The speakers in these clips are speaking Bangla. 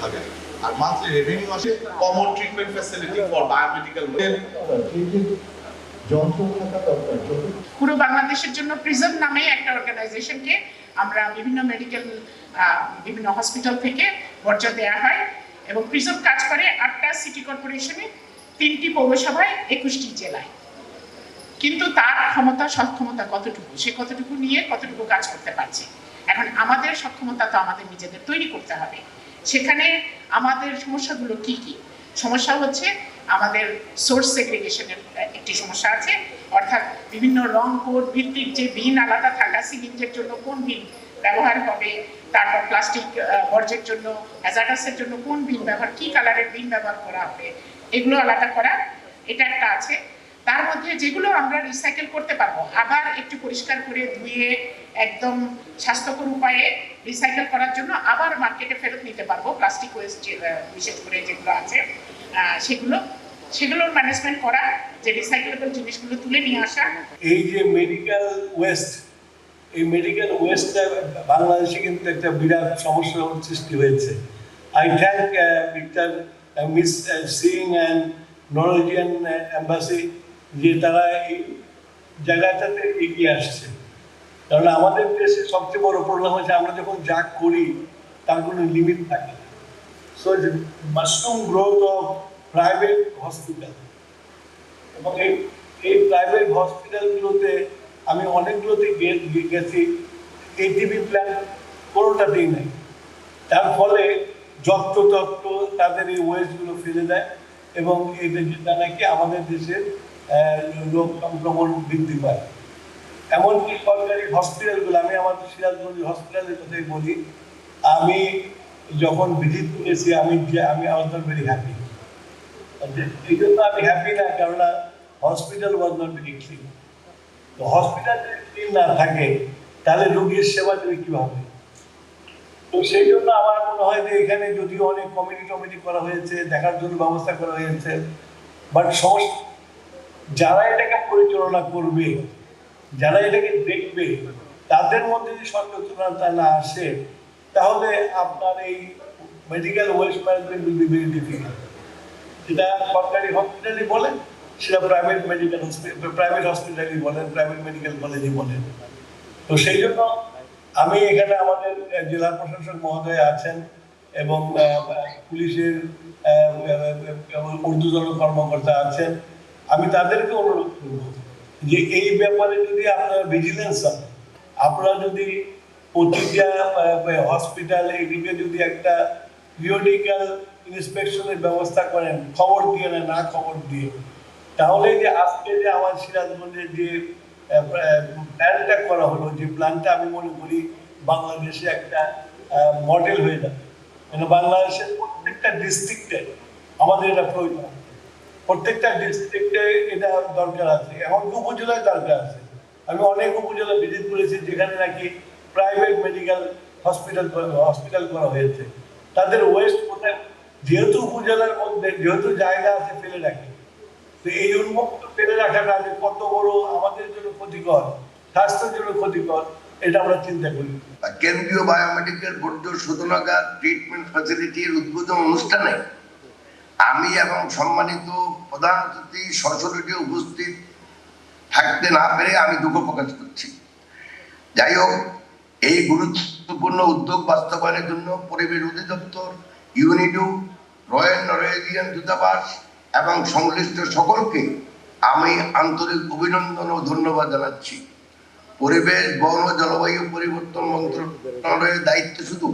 থাকে আর মান্থলি রেভিনিউ আসে common treatment facility for biomedical যন্ত্র থাকা দরকার। পুরো বাংলাদেশের জন্য প্রিজম নামে একটা অর্গানাইজেশনকে আমরা বিভিন্ন মেডিকেল বিভিন্ন হসপিটাল থেকে বর্জা দেওয়া হয় এবং প্রিজম কাজ করে 8টা সিটি কর্পোরেশনে, 3টি পৌরসভায়, 21টি জেলায়। কিন্তু তার ক্ষমতা সক্ষমতা কতটুকু, সে কতটুকু নিয়ে কতটুকু কাজ করতে পারছে। এখন আমাদের সক্ষমতা তো আমাদের নিজেদের তৈরি করতে হবে। সেখানে আমাদের সমস্যাগুলো কি কি? সমস্যা হচ্ছে আমাদের সোর্স সেগ্রিগেশনের একটি সমস্যা আছে, অর্থাৎ বিভিন্ন রং কোড ভিত্তিক যে বিন আলাদা থাকা, সিরিঞ্জের জন্য কোন বিন ব্যবহার হবে, তারপর প্লাস্টিক বর্জ্যের জন্য, হ্যাজার্ডাসের জন্য কোন বিন ব্যবহার, কি কালারের বিন ব্যবহার করা হবে, এগুলো আলাদা করা, এটা একটা আছে। তার মধ্যে যেগুলো আমরা রিসাইকেল করতে পারবো, আবার একটু পরিষ্কার করে ধুয়ে একদম স্বাস্থ্যকর উপায়ে রিসাইকেল করার জন্য আবার মার্কেটে ফেরত নিতে পারবো, প্লাস্টিক ওয়েস্ট বিশেষ করে যেগুলো আছে সেগুলোর ম্যানেজমেন্ট করা, যে রিসাইকেলেবল জিনিসগুলো তুলে নিয়ে আসা। এই যে মেডিকেল ওয়েস্ট, এই মেডিকেল ওয়েস্টটা বাংলাদেশে কিন্তু একটা বিরাট সমস্যার সৃষ্টি হয়েছে। I thank miss Singh and Norwegian embassy যে তারা এই জায়গাটাতে এগিয়ে আসছে। কারণ আমাদের দেশে সবচেয়ে বড় প্রবলেম হচ্ছে আমরা যখন যা করি তার কোনো লিমিট থাকে। So mushroom growth of private hospital, এবং এই প্রাইভেট হসপিটালগুলোতে আমি অনেকগুলোতে গেছি, এটিপি প্ল্যান কোনোটাতেই নেই। তার ফলে যত্র তাদের এই ওয়েস্টগুলো ফেলে দেয় এবং যেটা নাকি আমাদের দেশের রোগ সংক্রমণ বৃদ্ধি পায়। এমনকি সরকারি হসপিটালগুলো, আমি আমাদের সিরাজগঞ্জ হসপিটালের কথাই বলি, আমি যখন ভিজিট করেছি আমি আই ওয়াজ ভেরি হ্যাপি। এই জন্য আমি হ্যাপি না, কেননা hospital was not very clean. তো হসপিটাল যদি ক্লিন না থাকে তাহলে রোগীর সেবা দেবে কীভাবে? তো সেই জন্য আমার মনে হয় যে এখানে যদিও অনেক কমিটি করা হয়েছে, দেখার জন্য ব্যবস্থা করা হয়েছে, বাট যারা এটাকে পরিচালনা করবে, যারা এটাকে দেখবে, তাদের মধ্যে যদি সচেতনতা না আসে তাহলে আপনার এই medical waste management will be very difficult. যেটা সরকারি হসপিটালই বলেন, সেটা প্রাইভেট হসপিটালই বলেন, প্রাইভেট মেডিকেল কলেজই বলেন। তো সেই জন্য আমি এখানে আমাদের জেলা প্রশাসক মহোদয় আছেন এবং পুলিশের ঊর্ধ্বতন কর্মকর্তা আছেন, আমি তাদেরকে অনুরোধ করব যে এই ব্যাপারে যদি আপনারা ভিজিলেন্স হন, আপনারা যদি প্রতিটা হসপিটাল এদিকে যদি একটা পিরিয়ডিক্যাল ইন্সপেকশনের ব্যবস্থা করেন, খবর দিয়ে না খবর দিয়ে, তাহলে যে আজকে যে আমার সিরাজগঞ্জের যে প্ল্যানটা করা হলো, যে প্ল্যানটা আমি মনে করি বাংলাদেশে একটা মডেল হয়ে যাবে। মানে বাংলাদেশের প্রত্যেকটা ডিস্ট্রিক্টে আমাদের এটা প্রয়োজন, প্রত্যেকটা ডিস্ট্রিক্টে এটা দরকার আছে, এমনকি উপজেলায় দরকার আছে। আমি অনেক উপজেলা ভিজিট করেছি যেখানে নাকি প্রাইভেট মেডিকেল হসপিটাল করা হয়েছে। তাদের ওয়েস্ট কোথায়, যেহেতু উপজেলার মধ্যে যেহেতু জায়গা আছে ফেলে রাখে, তো এই উন্মুক্ত ফেলে রাখাটা যে কত বড় আমাদের জন্য ক্ষতিকর, স্বাস্থ্যের জন্য ক্ষতিকর, এটা আমরা চিন্তা করি। কেন্দ্রীয় বায়োমেডিক্যাল বর্জ্য শোধনাগার ট্রিটমেন্ট ফ্যাসিলিটির উদ্বোধন অনুষ্ঠানে আমি এবং সম্মানিত প্রধান অতিথি সশরীরে উপস্থিত থাকতে না পেরে আমি দুঃখ প্রকাশ করছি। যাই হোক, এই গুরুত্বপূর্ণ উদ্যোগ বাস্তবায়নের জন্য পরিবেশ অধিদপ্তর, ইউনিডো, রয়্যাল নরওয়েজিয়ান দূতাবাস এবং সংশ্লিষ্ট সকলকে আমি আন্তরিক অভিনন্দন ও ধন্যবাদ জানাচ্ছি। পরিবেশ, বন ও জলবায়ু পরিবর্তন মন্ত্রণালয়ের দায়িত্ব শুধু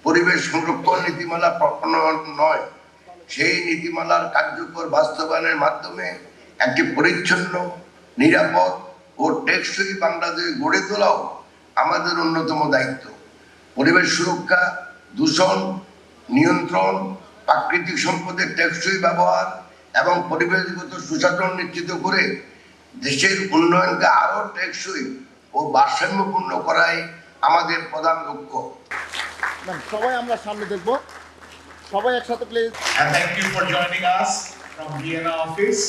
পরিবেশ সংরক্ষণ নীতিমালা প্রণয়ন নয়, সেই নীতিমালার কার্যকর বাস্তবায়নের মাধ্যমে একটি পরিচ্ছন্ন, নিরাপদ ও টেকসই বাংলাদেশ গড়ে তোলাও আমাদের অন্যতম দায়িত্ব। পরিবেশ সুরক্ষা, দূষণ নিয়ন্ত্রণ, প্রাকৃতিক সম্পদের টেকসই ব্যবহার এবং পরিবেশগত সুশাসন নিশ্চিত করে দেশের উন্নয়নকে আরো টেকসই ও ভারসাম্যপূর্ণ করাই আমাদের প্রধান লক্ষ্য। সবাই আমরা সামনে দেখব, সবাই একসাথে please. And thank you for joining us from Vienna office.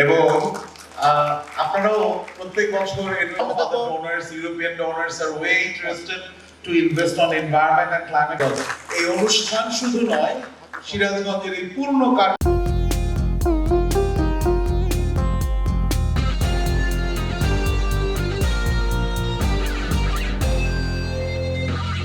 এবং আপনারাও প্রত্যেক বছর donors, European donors are way interested to invest on environment and climate. এই অনুষ্ঠান শুধু নয়, সিরাজগঞ্জের এই পূর্ণ